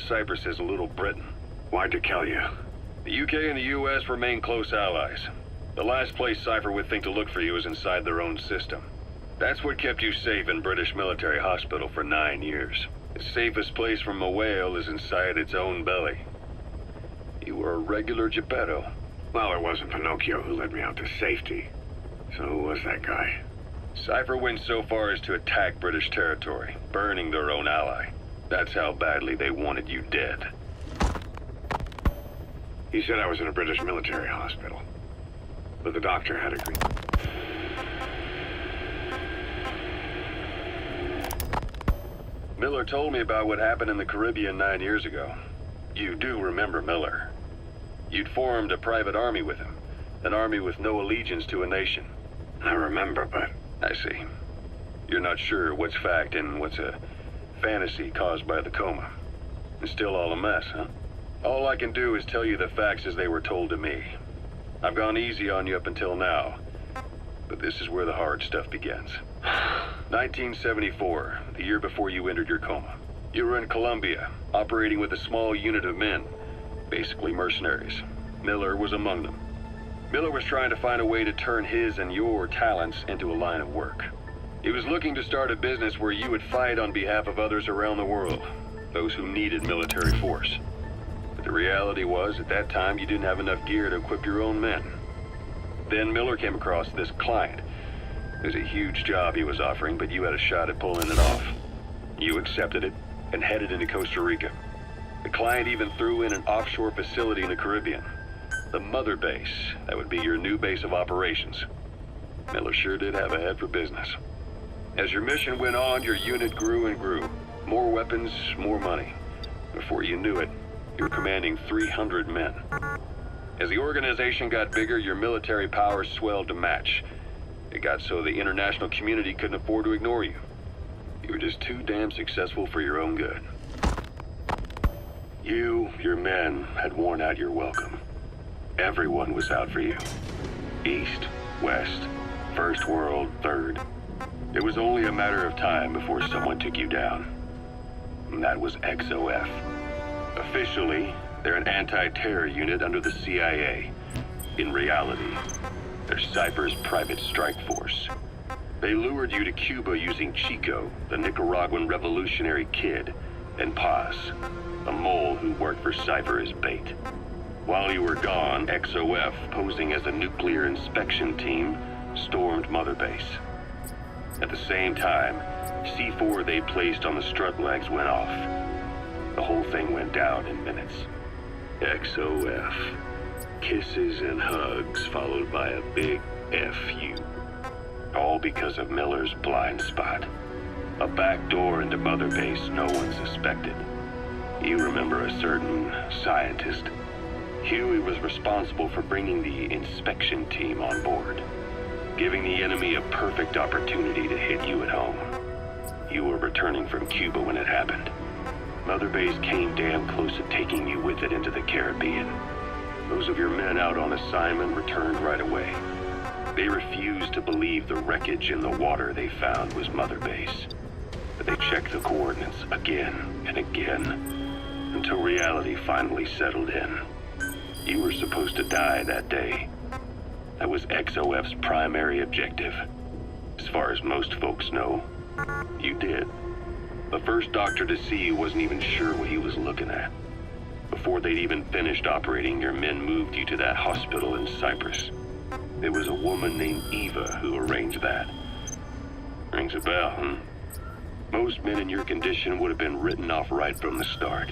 Cyprus as Little Britain. Why'd they kill you? The UK and the US remain close allies. The last place Cypher would think to look for you is inside their own system. That's what kept you safe in British military hospital for 9 years. The safest place from a whale is inside its own belly. You were a regular Geppetto. Well, it wasn't Pinocchio who led me out to safety. So who was that guy? Cypher went so far as to attack British territory, burning their own ally. That's how badly they wanted you dead. He said I was in a British military hospital. But the doctor had agreed. Miller told me about what happened in the Caribbean 9 years ago. You do remember Miller. You'd formed a private army with him. An army with no allegiance to a nation. I remember, but... I see. You're not sure what's fact and what's a fantasy caused by the coma. It's still all a mess, huh? All I can do is tell you the facts as they were told to me. I've gone easy on you up until now, but this is where the hard stuff begins. 1974, the year before you entered your coma. You were in Colombia, operating with a small unit of men, basically mercenaries. Miller was among them. Miller was trying to find a way to turn his and your talents into a line of work. He was looking to start a business where you would fight on behalf of others around the world, those who needed military force. But the reality was, at that time, you didn't have enough gear to equip your own men. Then Miller came across this client. It was a huge job he was offering, but you had a shot at pulling it off. You accepted it and headed into Costa Rica. The client even threw in an offshore facility in the Caribbean. The mother base, that would be your new base of operations. Miller sure did have a head for business. As your mission went on, your unit grew and grew. More weapons, more money. Before you knew it, you were commanding 300 men. As the organization got bigger, your military powers swelled to match. It got so the international community couldn't afford to ignore you. You were just too damn successful for your own good. You, your men, had worn out your welcome. Everyone was out for you. East, West, First World, Third. It was only a matter of time before someone took you down. And that was XOF. Officially, they're an anti-terror unit under the CIA. In reality, they're Cypher's private strike force. They lured you to Cuba using Chico, the Nicaraguan revolutionary kid, and Paz, a mole who worked for Cypher as bait. While you were gone, XOF, posing as a nuclear inspection team, stormed Mother Base. At the same time, C4 they placed on the strut legs went off. The whole thing went down in minutes. XOF. Kisses and hugs followed by a big F.U. All because of Miller's blind spot. A back door into Mother Base no one suspected. You remember a certain scientist. Huey was responsible for bringing the inspection team on board, giving the enemy a perfect opportunity to hit you at home. You were returning from Cuba when it happened. Mother Base came damn close to taking you with it into the Caribbean. Those of your men out on assignment returned right away. They refused to believe the wreckage in the water they found was Mother Base. But they checked the coordinates again and again, until reality finally settled in. You were supposed to die that day. That was XOF's primary objective. As far as most folks know, you did. The first doctor to see you wasn't even sure what he was looking at. Before they'd even finished operating, your men moved you to that hospital in Cyprus. It was a woman named Eva who arranged that. Rings a bell, huh? Most men in your condition would have been written off right from the start.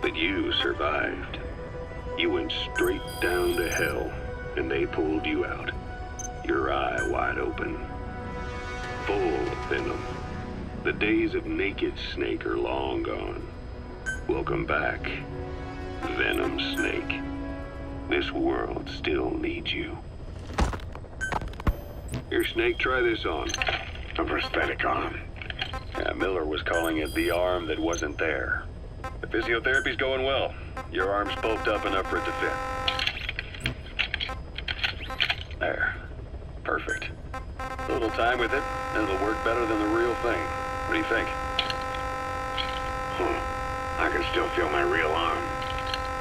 But you survived. You went straight down to hell, and they pulled you out. Your eye wide open. Full of venom. The days of Naked Snake are long gone. Welcome back, Venom Snake. This world still needs you. Here, Snake, try this on. A prosthetic arm. Yeah, Miller was calling it the arm that wasn't there. The physiotherapy's going well. Your arm's bulked up enough for it to fit. There. Perfect. A little time with it, and it'll work better than the real thing. What do you think? I can still feel my real arm.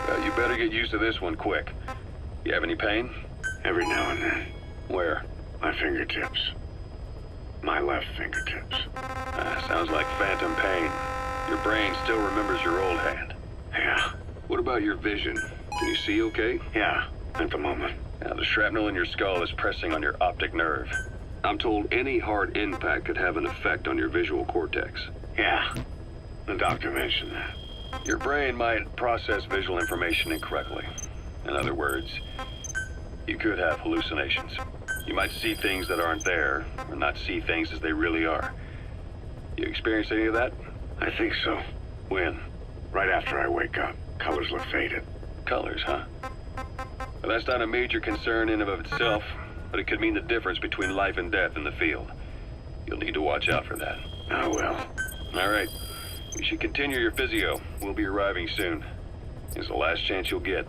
Well, you better get used to this one quick. You have any pain? Every now and then. Where? My fingertips. My left fingertips. Sounds like phantom pain. Your brain still remembers your old hand. Yeah. What about your vision? Can you see okay? Yeah, at the moment. Now, the shrapnel in your skull is pressing on your optic nerve. I'm told any hard impact could have an effect on your visual cortex. Yeah. The doctor mentioned that. Your brain might process visual information incorrectly. In other words, you could have hallucinations. You might see things that aren't there, or not see things as they really are. You experience any of that? I think so. When? Right after I wake up. Colors look faded. Colors, huh? Well, that's not a major concern in and of itself, but it could mean the difference between life and death in the field. You'll need to watch out for that. I will. All right. You should continue your physio. We'll be arriving soon. It's the last chance you'll get.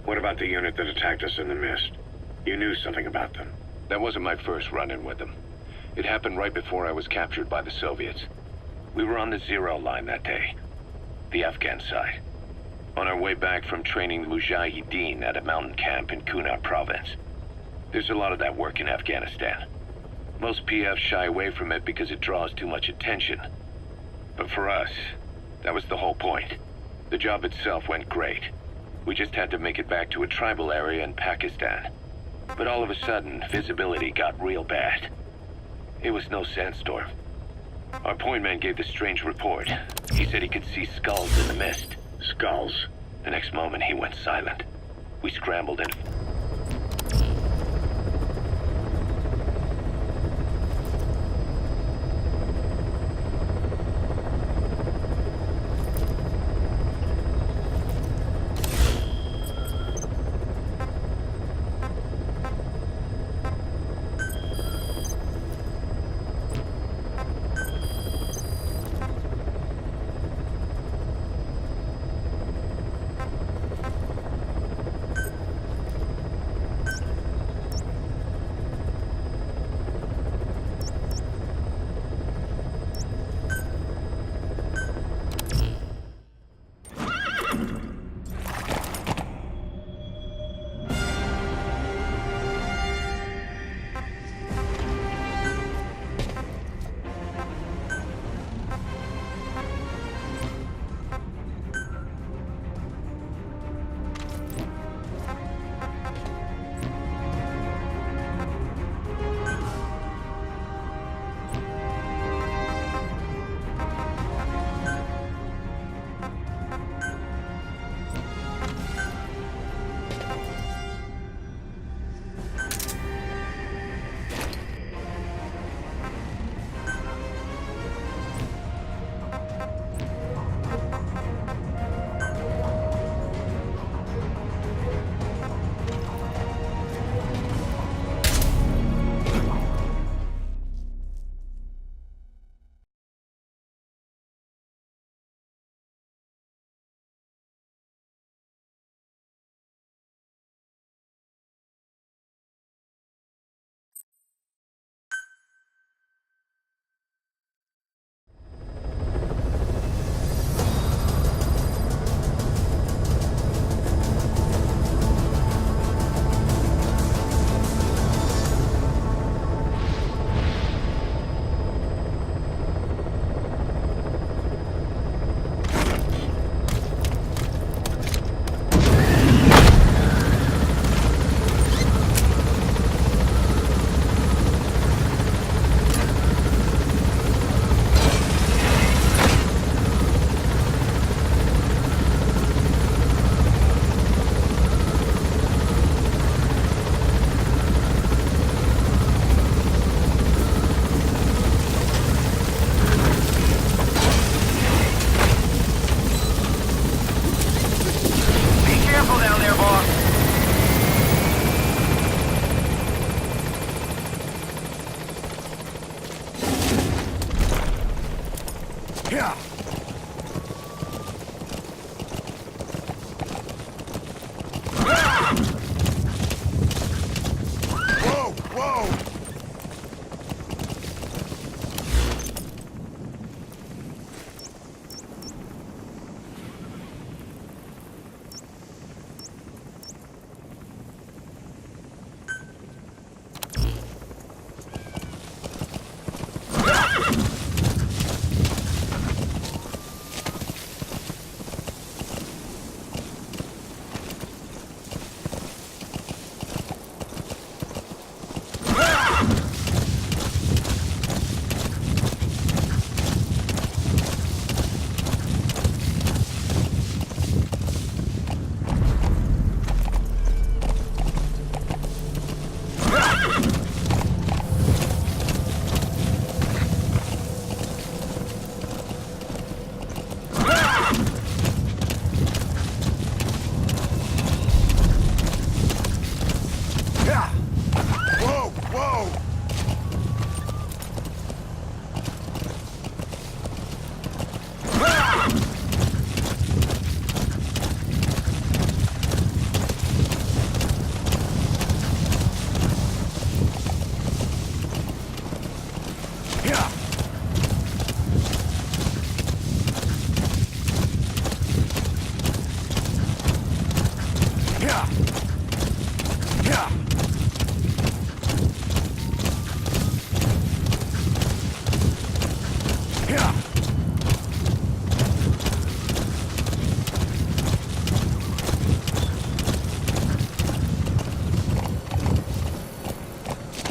What about the unit that attacked us in the mist? You knew something about them. That wasn't my first run-in with them. It happened right before I was captured by the Soviets. We were on the Zero line that day, the Afghan side, on our way back from training the Mujahideen at a mountain camp in Kunar province. There's a lot of that work in Afghanistan. Most PFs shy away from it because it draws too much attention. But for us, that was the whole point. The job itself went great. We just had to make it back to a tribal area in Pakistan. But all of a sudden, visibility got real bad. It was no sandstorm. Our point man gave this strange report. He said he could see skulls in the mist. Skulls? The next moment, he went silent. We scrambled and...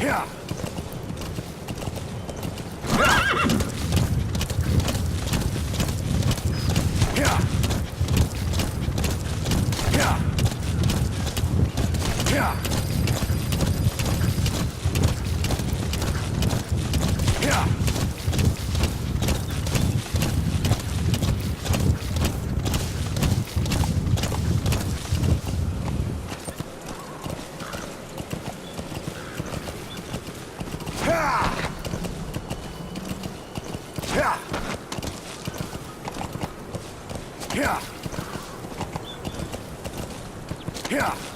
Yeah. Yeah. Yeah. Yeah. Yeah. Yeah. Yeah. Yeah.